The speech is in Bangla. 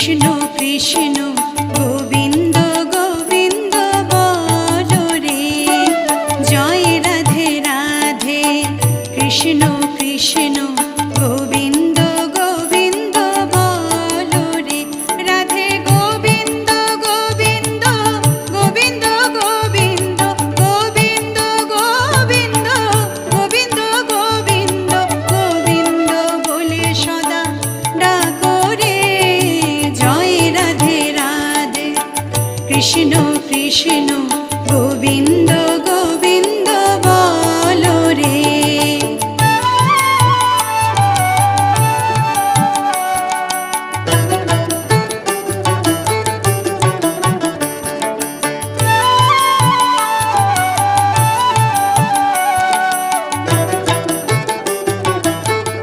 কৃষ্ণ কৃষ্ণ গোবিন্দ গোবিন্দ বলো রে, জয় রাধে রাধে। কৃষ্ণ কৃষ্ণ গোবিন্দ গোবিন্দ বলো রে, রাধে গোবিন্দ গোবিন্দ গোবিন্দ গোবিন্দ গোবিন্দ গোবিন্দ গোবিন্দ গোবিন্দ গোবিন্দ বলে সদা ডাকো রে, জয় রাধে রাধে। কৃষ্ণ কৃষ্ণ